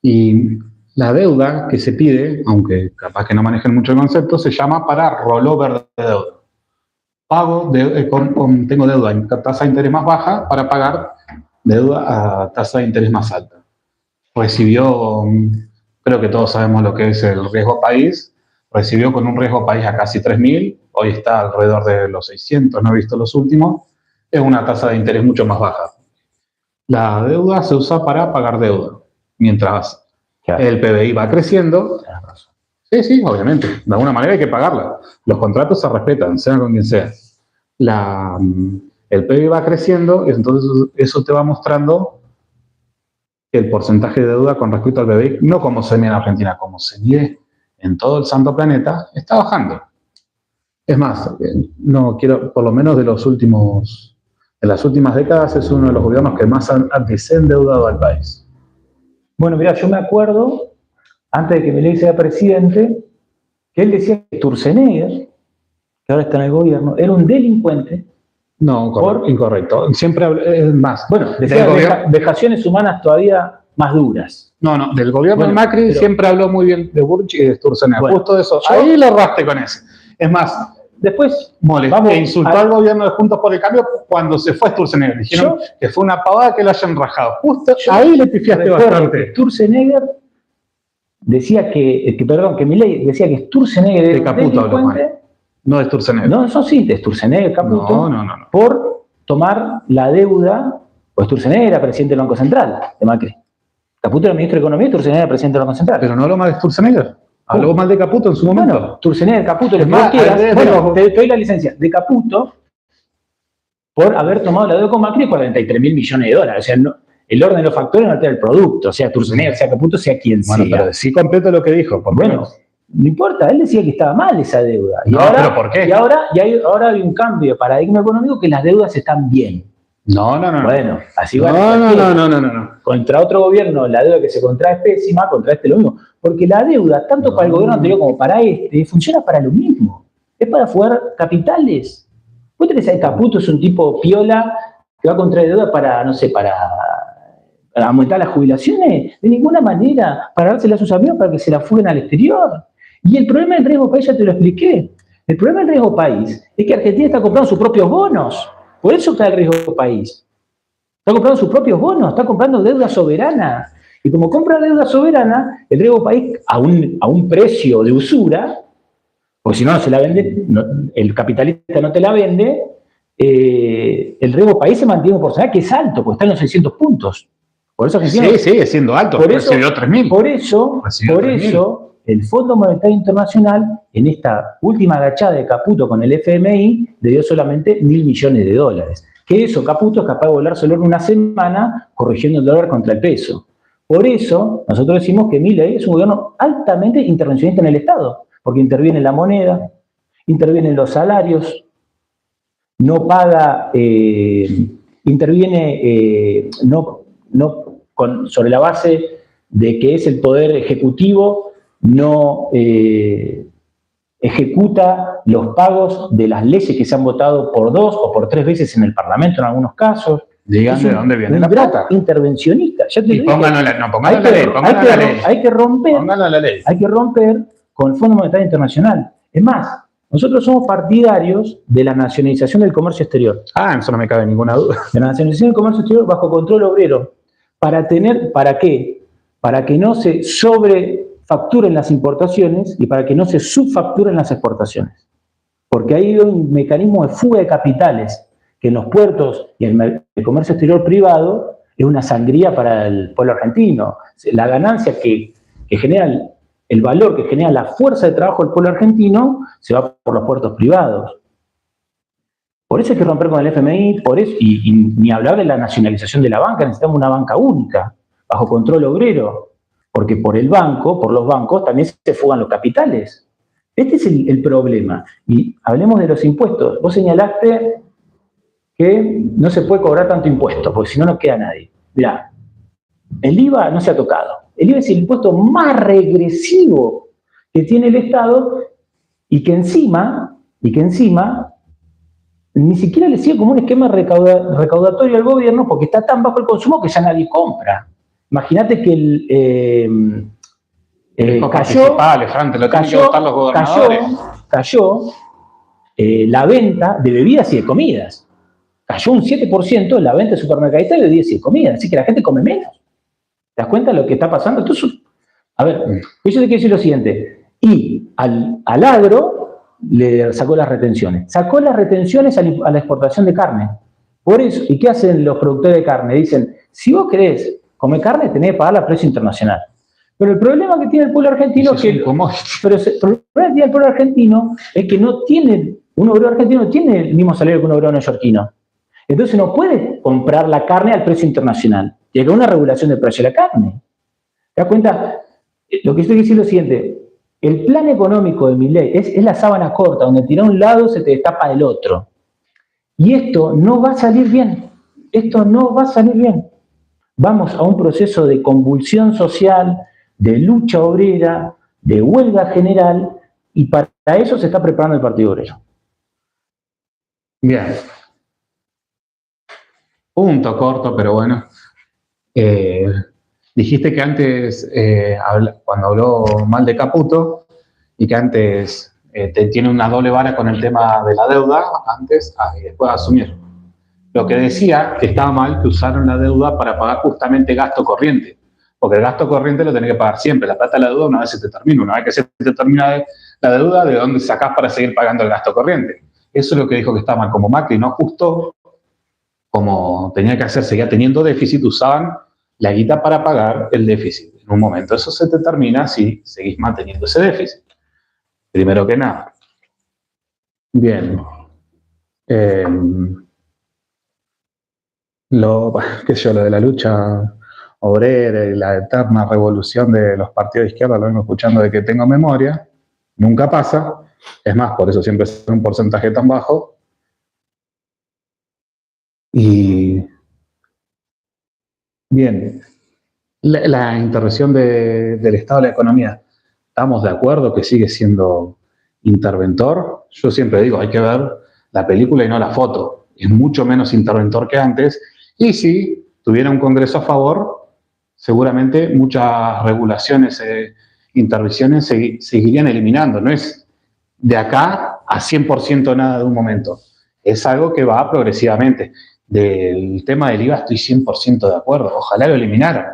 y la deuda que se pide, aunque capaz que no manejen mucho el concepto, se llama para rollover de deuda. Tengo deuda en tasa de interés más baja para pagar deuda a tasa de interés más alta. Recibió, creo que todos sabemos lo que es el riesgo país, recibió con un riesgo país a casi 3.000, hoy está alrededor de los 600, no he visto los últimos, es una tasa de interés mucho más baja. La deuda se usa para pagar deuda, mientras el PBI va creciendo. Sí, obviamente, de alguna manera hay que pagarla. Los contratos se respetan, sea con quien sea. El PBI va creciendo y entonces eso te va mostrando que el porcentaje de deuda con respecto al PBI, no como se mide en Argentina, como se mide en todo el santo planeta, está bajando. Es más, no quiero, por lo menos de las últimas décadas, es uno de los gobiernos que más han desendeudado al país. Bueno, mira, yo me acuerdo, antes de que Milei sea presidente, que él decía que Sturzenegger, que ahora está en el gobierno, era un delincuente. No, incorrecto. Siempre más. Bueno, decía vejaciones humanas todavía más duras. No, del gobierno de Macri siempre habló muy bien de Burch y de Sturzenegger. Bueno, justo de eso. Ahí le erraste con ese. Es más, después insultó al gobierno de Juntos por el Cambio cuando se fue Sturzenegger. Dijeron que fue una pavada que lo hayan rajado. Justo ahí le pifiaste bastante. Sturzenegger decía que Milei decía que Sturzenegger era un delincuente. No de Sturzenegger. No, eso sí, de Sturzenegger, Caputo. No. Por tomar la deuda, pues Sturzenegger era presidente del Banco Central de Macri. Caputo era ministro de Economía y Sturzenegger era presidente del Banco Central. Pero no habló mal de Sturzenegger. Habló mal de Caputo en su momento. Bueno, Sturzenegger, Caputo, lo que vos quieras. Bueno, te doy la licencia de Caputo por haber tomado la deuda con Macri de 43.000 millones de dólares. O sea, el orden de los factores no altera el producto. O sea, Sturzenegger, sea Caputo, sea quien sea. Bueno, pero sí completo lo que dijo. Bueno, no importa, él decía que estaba mal esa deuda. Y ahora, ¿pero por qué? Y ahora hay un cambio de paradigma económico que las deudas están bien. No. Bueno, así va. No. Contra otro gobierno, la deuda que se contrae es pésima, contra este lo mismo. Porque la deuda, tanto para el gobierno anterior como para este, funciona para lo mismo. Es para fugar capitales. Vos tenés a Caputo, es un tipo piola que va a contraer deuda para aumentar las jubilaciones, de ninguna manera, para dárselas a sus amigos para que se la fuguen al exterior. Y el problema del riesgo país ya te lo expliqué. El problema del riesgo país es que Argentina está comprando sus propios bonos. Por eso está el riesgo país. Está comprando sus propios bonos, está comprando deuda soberana. Y como compra deuda soberana, el riesgo país a un precio de usura, porque si no se la vende, el capitalista no te la vende, el riesgo país se mantiene un porcentaje que es alto, porque está en los 600 puntos. Por eso sí, sigue siendo alto, recibió 3.000. Por eso, el Fondo Monetario Internacional, en esta última agachada de Caputo con el FMI, le dio solamente 1.000 millones de dólares. Que eso, Caputo es capaz de volar solo en una semana, corrigiendo el dólar contra el peso. Por eso, nosotros decimos que Milei es un gobierno altamente intervencionista en el Estado. porque interviene la moneda, intervienen los salarios, no paga, interviene sobre la base de que es el poder ejecutivo, no ejecuta los pagos de las leyes que se han votado por 2 o por 3 veces en el Parlamento en algunos casos. Digan de dónde viene la plata. Intervencionista. Ya te y pónganlo la ley. Hay que romper con el Fondo Monetario Internacional. Es más, nosotros somos partidarios de la nacionalización del comercio exterior. Eso no me cabe ninguna duda. De la nacionalización del comercio exterior bajo control obrero. ¿Para qué? Para que no se sobrefacturen las importaciones y para que no se subfacturen las exportaciones. Porque hay un mecanismo de fuga de capitales que en los puertos y el comercio exterior privado es una sangría para el pueblo argentino. La ganancia que genera, el valor que genera la fuerza de trabajo del pueblo argentino se va por los puertos privados. Por eso hay que romper con el FMI, y ni hablar de la nacionalización de la banca. Necesitamos una banca única, bajo control obrero, porque por los bancos también se fugan los capitales. Este es el problema. Y hablemos de los impuestos. Vos señalaste que no se puede cobrar tanto impuesto, porque si no, no queda nadie. Mirá, el IVA no se ha tocado. El IVA es el impuesto más regresivo que tiene el Estado y que encima ni siquiera le sigue como un esquema recaudatorio al gobierno porque está tan bajo el consumo que ya nadie compra. Imagínate que cayó la venta de bebidas y de comidas. Cayó un 7% la venta de supermercados de bebidas y de comidas. Así que la gente come menos. ¿Te das cuenta de lo que está pasando? Entonces, a ver, yo te quiero decir lo siguiente. Y al agro le sacó las retenciones. Sacó las retenciones a la exportación de carne. Por eso, ¿y qué hacen los productores de carne? Dicen, si vos querés comer carne, tenés que pagarla a precio internacional. Pero el problema que tiene el pueblo argentino es que el pueblo argentino es que un obrero argentino no tiene el mismo salario que un obrero neoyorquino. Entonces no puede comprar la carne al precio internacional. Tiene que haber una regulación del precio de la carne. ¿Te das cuenta? Lo que estoy diciendo es lo siguiente. El plan económico de Milei es la sábana corta, donde tirás un lado se te destapa del otro. Y esto no va a salir bien. Vamos a un proceso de convulsión social, de lucha obrera, de huelga general, y para eso se está preparando el Partido Obrero. Bien. Punto corto, pero bueno. Dijiste que antes, cuando habló mal de Caputo, y que antes tiene una doble vara con el tema de la deuda, antes y después asumir. Lo que decía que estaba mal que usaron la deuda para pagar justamente gasto corriente, porque el gasto corriente lo tenés que pagar siempre. La plata de la deuda una vez se te termina. Una vez que se te termina la deuda, ¿de dónde sacás para seguir pagando el gasto corriente? Eso es lo que dijo que estaba mal. Como Macri no ajustó, como tenía que hacer, seguía teniendo déficit, usaban la guita para pagar el déficit. En un momento eso se te termina si seguís manteniendo ese déficit. Primero que nada. Bien. Lo de la lucha obrera y la eterna revolución de los partidos de izquierda, lo vengo escuchando de que tengo memoria. Nunca pasa. Es más, por eso siempre es un porcentaje tan bajo. Y bien, la intervención del Estado en la economía, ¿estamos de acuerdo que sigue siendo interventor? Yo siempre digo, hay que ver la película y no la foto. Es mucho menos interventor que antes. Y si tuviera un Congreso a favor, seguramente muchas regulaciones intervenciones seguirían eliminando. No es de acá a 100% nada de un momento. Es algo que va progresivamente. Del tema del IVA estoy 100% de acuerdo. Ojalá lo eliminaran.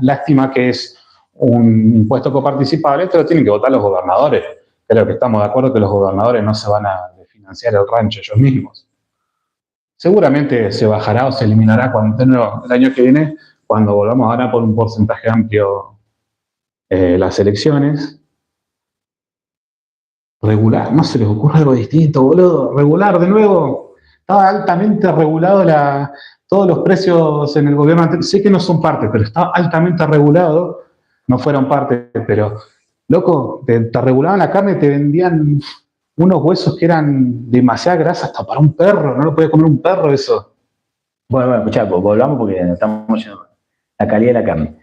Lástima que es un impuesto coparticipable, esto lo tienen que votar los gobernadores. Creo que estamos de acuerdo que los gobernadores no se van a financiar el rancho ellos mismos. Seguramente se bajará o se eliminará el año que viene, cuando volvamos ahora por un porcentaje amplio las elecciones. Regular, no se les ocurre algo distinto, boludo. Regular de nuevo. Estaba altamente regulado todos los precios en el gobierno. Sé que no son parte, pero estaba altamente regulado. No fueron parte, pero loco, te regulaban la carne y te vendían unos huesos que eran demasiada grasa hasta para un perro, no lo podía comer un perro eso. Bueno, escuchá, volvamos porque estamos yendo a la calidad de la carne.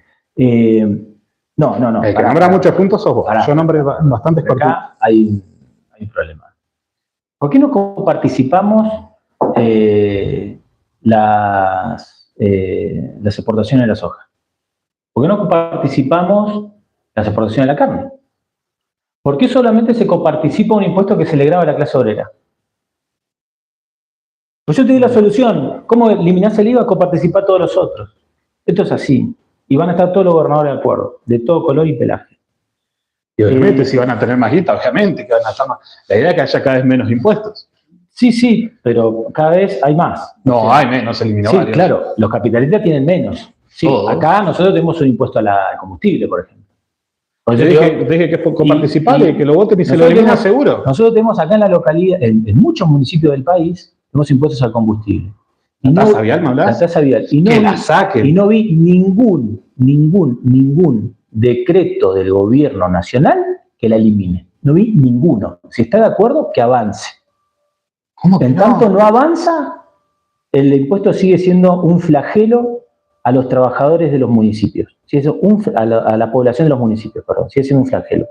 No. El que nombra muchos puntos sos vos. Yo nombré bastantes por acá hay un problema. ¿Por qué no coparticipamos las exportaciones de la soja? ¿Por qué no coparticipamos las exportaciones de la carne? ¿Por qué solamente se coparticipa un impuesto que se le grava a la clase obrera? Pues yo te di la solución. ¿Cómo eliminás el IVA? Coparticipar todos los otros. Esto es así. Y van a estar todos los gobernadores de acuerdo, de todo color y pelaje. Y obviamente si van a tener más guita, obviamente que van a estar más. La idea es que haya cada vez menos impuestos. Sí, pero cada vez hay más. No, hay menos, se eliminó sí, varios. Claro, los capitalistas tienen menos. Sí, acá nosotros tenemos un impuesto al combustible, por ejemplo. Por eso dije que fue coparticipable y que lo voten y se lo elimina seguro. Nosotros tenemos acá en la localidad, en muchos municipios del país, tenemos impuestos al combustible. ¿La tasa vial, me hablas? La tasa vial. Que la saquen. Y no vi ningún decreto del gobierno nacional que la elimine. No vi ninguno. Si está de acuerdo, que avance. ¿Cómo que en tanto no avanza, el impuesto sigue siendo un flagelo a los trabajadores de los municipios. A la población de los municipios, perdón. Sigue siendo un flagelo.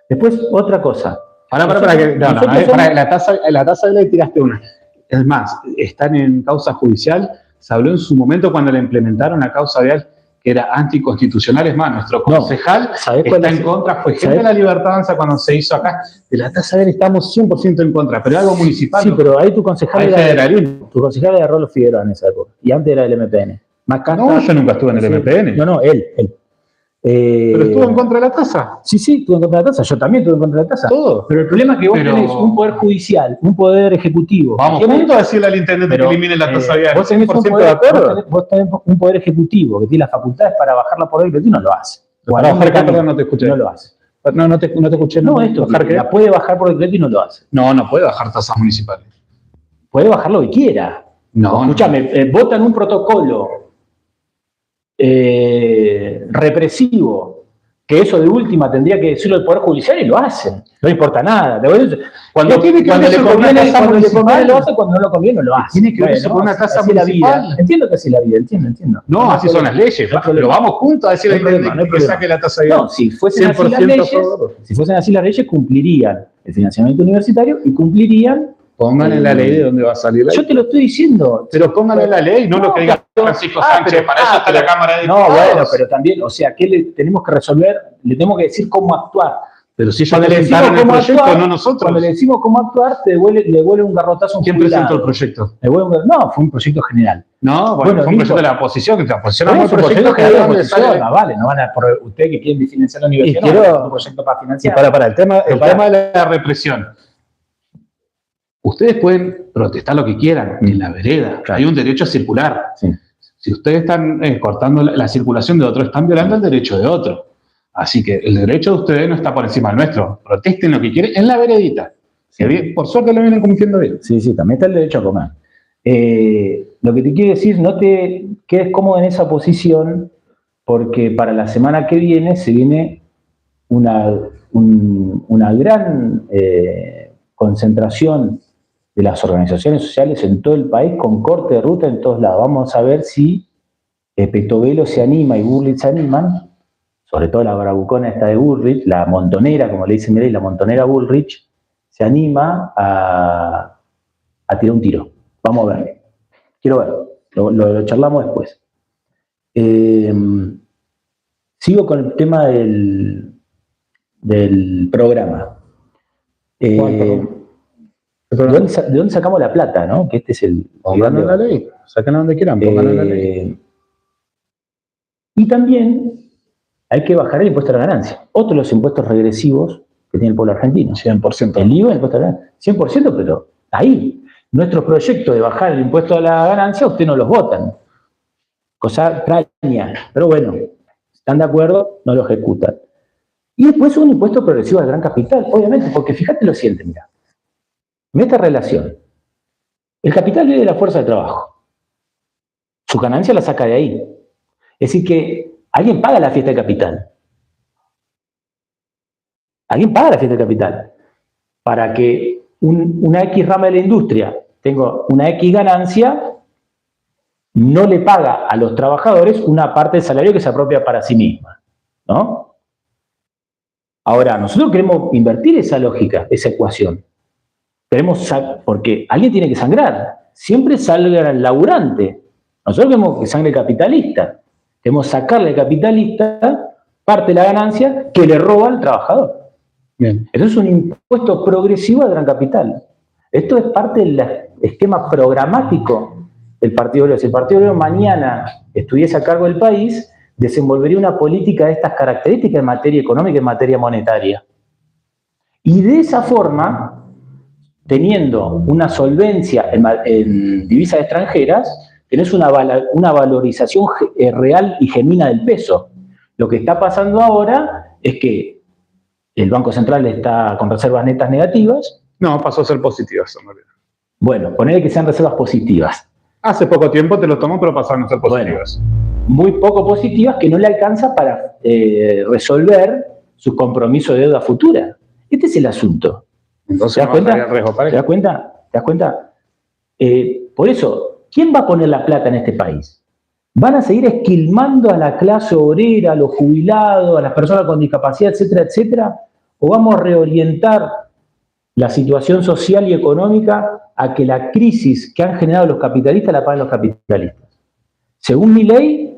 Después, otra cosa. La tasa de ley tiraste una. Es más, están en causa judicial. Se habló en su momento cuando le implementaron la causa vial que era anticonstitucional. Es más, nuestro concejal está en contra. Fue gente de la Libertad Avanza cuando se hizo acá. De la tasa vial estamos 100% en contra, pero algo municipal. Sí, pero ahí tu concejal era federalismo. Tu concejal era Rolo Figueroa en esa época. Y antes era del MPN. No, yo nunca estuve en el MPN. No, él. ¿Pero estuvo en contra de la tasa? Sí, estuvo en contra de la tasa. Yo también estuve en contra de la tasa. Todo. Pero el problema es que vos tenés un poder judicial, un poder ejecutivo. Vamos juntos a decirle al intendente que elimine la tasa vial. Vos tenés vos tenés un poder ejecutivo que tiene las facultades para bajarla por decreto y no lo hace. Para bajar perdón, no te escuché. No lo hace. No te escuché. No, esto, la puede bajar por decreto y no lo hace. No puede bajar tasas municipales. Puede bajar lo que quiera. Escúchame, votan un protocolo represivo, que eso de última tendría que decirlo el Poder Judicial y lo hacen. No importa nada. Cuando le conviene lo hace, cuando no lo conviene no lo hace. Tiene que ver eso con una tasa municipal. Entiendo que así es la vida, entiendo. No, así son las leyes. Pero vamos juntos a decirle que saque la tasa vial. No, si fuesen así las leyes, cumplirían el financiamiento universitario y cumplirían. Pongan en la ley de dónde va a salir la ley. Yo te lo estoy diciendo. Pero pónganlo en la ley, no lo que diga Francisco Sánchez, para eso está la Cámara de Diputados. No, bueno, pero también, o sea, ¿qué tenemos que resolver? Le tenemos que decir cómo actuar. Pero si ellos presentaron el proyecto, no nosotros. Cuando le decimos cómo actuar, le vuelve un garrotazo a un ¿Quién presentó el proyecto? No, fue un proyecto general. No, bueno, fue un proyecto de la oposición, que la oposición es un proyecto general de la oposición. Vale, no van a, por ustedes que quieren financiar la universidad, un proyecto para financiar. Para el tema de la represión. Ustedes pueden protestar lo que quieran en la vereda. Claro. Hay un derecho a circular. Sí. Si ustedes están cortando la circulación de otro, están violando el derecho de otro. Así que el derecho de ustedes no está por encima del nuestro. Protesten lo que quieren en la veredita. Sí. Por suerte lo vienen cumpliendo bien. Sí, también está el derecho a comer. Lo que te quiero decir, no te quedes cómodo en esa posición, porque para la semana que viene se viene una gran concentración de las organizaciones sociales en todo el país, con corte de ruta en todos lados. Vamos a ver si Petovelo se anima y Burrich se animan, sobre todo la bravucona esta de Burrich, la montonera, como le dicen, la montonera Burrich, se anima a tirar un tiro. Vamos a ver. Quiero ver. Lo charlamos después. Sigo con el tema del programa. ¿De dónde sacamos la plata, no? Que este es el... Pónganlo en la ley, sáquenla donde quieran, pónganlo en la ley. Y también hay que bajar el impuesto a la ganancia. Otro de los impuestos regresivos que tiene el pueblo argentino. 100%. El IVA, el impuesto a la ganancia. 100%, pero ahí. Nuestros proyectos de bajar el impuesto a la ganancia, ustedes no los votan. Cosa extraña. Pero bueno, están de acuerdo, no lo ejecutan. Y después un impuesto progresivo al gran capital, obviamente, porque fíjate lo siguiente, mira. En esta relación, el capital vive de la fuerza de trabajo. Su ganancia la saca de ahí. Es decir que alguien paga la fiesta de capital. Alguien paga la fiesta de capital. Para que una X rama de la industria tenga una X ganancia, no le paga a los trabajadores una parte del salario que se apropia para sí misma, ¿no? Ahora, nosotros queremos invertir esa lógica, esa ecuación. Porque alguien tiene que sangrar. Siempre salga el laburante. Nosotros queremos que sangre el capitalista. Queremos sacarle al capitalista parte de la ganancia que le roba al trabajador. Bien. Eso es un impuesto progresivo al gran capital. Esto es parte del esquema programático del Partido Obrero. Si el Partido Obrero mañana estuviese a cargo del país, desenvolvería una política de estas características en materia económica y en materia monetaria. Y de esa forma, teniendo una solvencia en divisas extranjeras, tenés una valorización real y genuina del peso. Lo que está pasando ahora es que el Banco Central está con reservas netas negativas. No, pasó a ser positivas. Bueno, ponele que sean reservas positivas. Hace poco tiempo te lo tomó, pero pasaron a ser positivas. Bueno, muy poco positivas que no le alcanza para resolver sus compromisos de deuda futura. Este es el asunto. Entonces, ¿te das cuenta? ¿Te das cuenta? ¿Te das cuenta? Por eso, ¿quién va a poner la plata en este país? ¿Van a seguir esquilmando a la clase obrera, a los jubilados, a las personas con discapacidad, etcétera, etcétera? ¿O vamos a reorientar la situación social y económica a que la crisis que han generado los capitalistas la paguen los capitalistas? Según mi ley,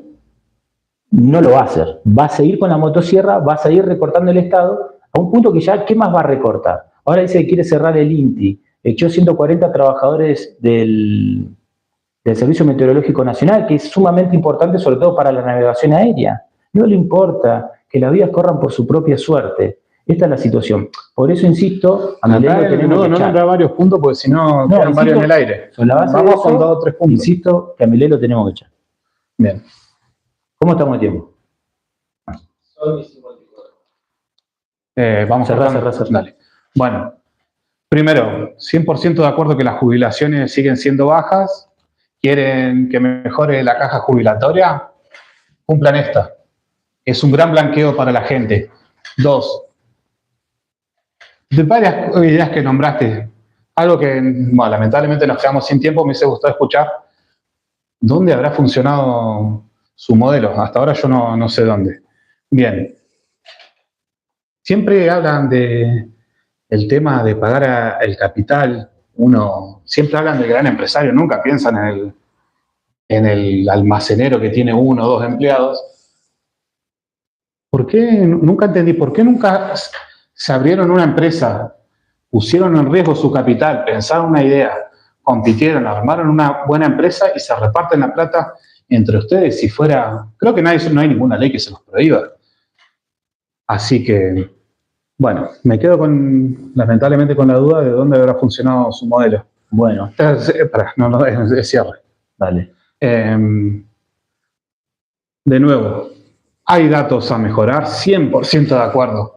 no lo va a hacer. Va a seguir con la motosierra, va a seguir recortando el Estado a un punto que ya, ¿qué más va a recortar? Ahora dice que quiere cerrar el INTI. Echó 140 trabajadores del Servicio Meteorológico Nacional, que es sumamente importante, sobre todo para la navegación aérea. No le importa que las vías corran por su propia suerte. Esta es la situación. Por eso insisto, a Milei lo tenemos que echar. No nombrar varios puntos, porque si no quedan varios en el aire. Vamos con 2 o 3 puntos. Insisto que a Milei lo tenemos que echar. Bien. ¿Cómo estamos de tiempo? Son mis 54. Vamos a cerrar. Dale. Bueno, primero, 100% de acuerdo que las jubilaciones siguen siendo bajas. ¿Quieren que mejore la caja jubilatoria? Cumplan esta. Es un gran blanqueo para la gente. 2. De varias ideas que nombraste, algo que, bueno, lamentablemente nos quedamos sin tiempo, me hubiese gustado escuchar. ¿Dónde habrá funcionado su modelo? Hasta ahora yo no sé dónde. Bien. Siempre hablan del tema de pagar el capital. Siempre hablan del gran empresario, nunca piensan en el almacenero que tiene 1 o 2 empleados. ¿Por qué? Nunca entendí, ¿por qué nunca se abrieron una empresa, pusieron en riesgo su capital, pensaron una idea, compitieron, armaron una buena empresa y se reparten la plata entre ustedes? Si fuera, creo que no hay ninguna ley que se los prohíba. Así que, bueno, me quedo lamentablemente con la duda de dónde habrá funcionado su modelo. Bueno. Es cierre. Dale. De nuevo, hay datos a mejorar, 100% de acuerdo.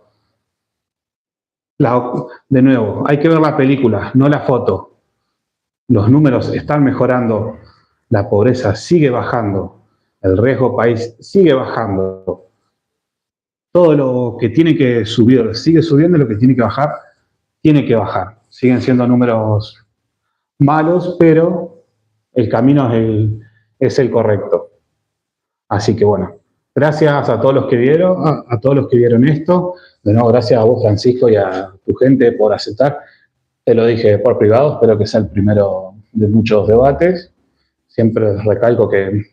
De nuevo, hay que ver la película, no la foto. Los números están mejorando, la pobreza sigue bajando, el riesgo país sigue bajando. Todo lo que tiene que subir sigue subiendo, lo que tiene que bajar. Siguen siendo números malos, pero el camino es el correcto. Así que bueno, gracias a todos los que vieron esto. De nuevo, gracias a vos, Francisco, y a tu gente por aceptar. Te lo dije por privado, espero que sea el primero de muchos debates. Siempre recalco que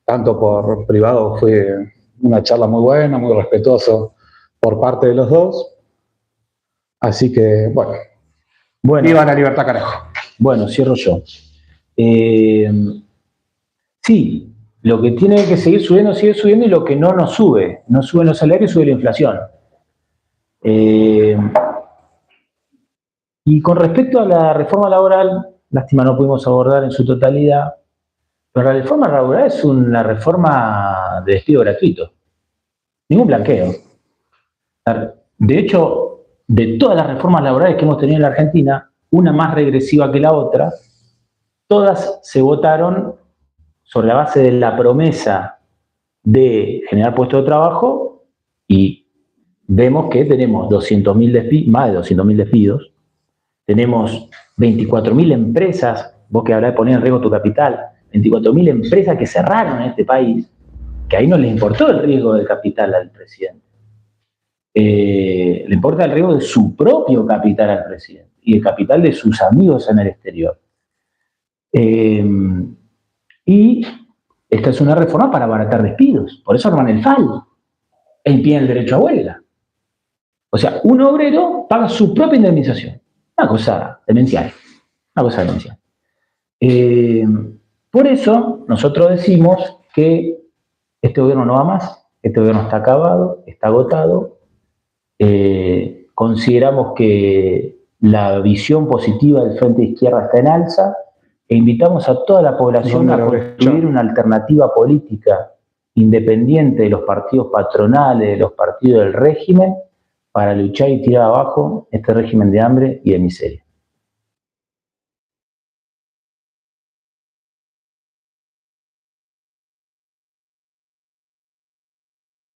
tanto por privado fue una charla muy buena, muy respetuoso por parte de los dos. Así que, bueno, viva la libertad, carajo. Bueno, cierro yo. Sí, lo que tiene que seguir subiendo, sigue subiendo, y lo que no nos sube. No suben los salarios, sube la inflación. Y con respecto a la reforma laboral, lástima no pudimos abordar en su totalidad, pero la reforma laboral es una reforma de despido gratuito. Ningún blanqueo. De hecho, de todas las reformas laborales que hemos tenido en la Argentina, una más regresiva que la otra, todas se votaron sobre la base de la promesa de generar puestos de trabajo y vemos que tenemos 200.000 más de 200.000 despidos, tenemos 24.000 empresas, vos que hablás de poner en riesgo tu capital, 24.000 empresas que cerraron en este país, que ahí no les importó el riesgo del capital al presidente. Le importa el riesgo de su propio capital al presidente y el capital de sus amigos en el exterior. Y esta es una reforma para abaratar despidos, por eso arman el FAL e impiden el derecho a huelga. O sea, un obrero paga su propia indemnización. Una cosa demencial. Una cosa demencial. Por eso nosotros decimos que este gobierno no va más, este gobierno está acabado, está agotado. Consideramos que la visión positiva del Frente de Izquierda está en alza e invitamos a toda la población a construir una alternativa política independiente de los partidos patronales, de los partidos del régimen, para luchar y tirar abajo este régimen de hambre y de miseria.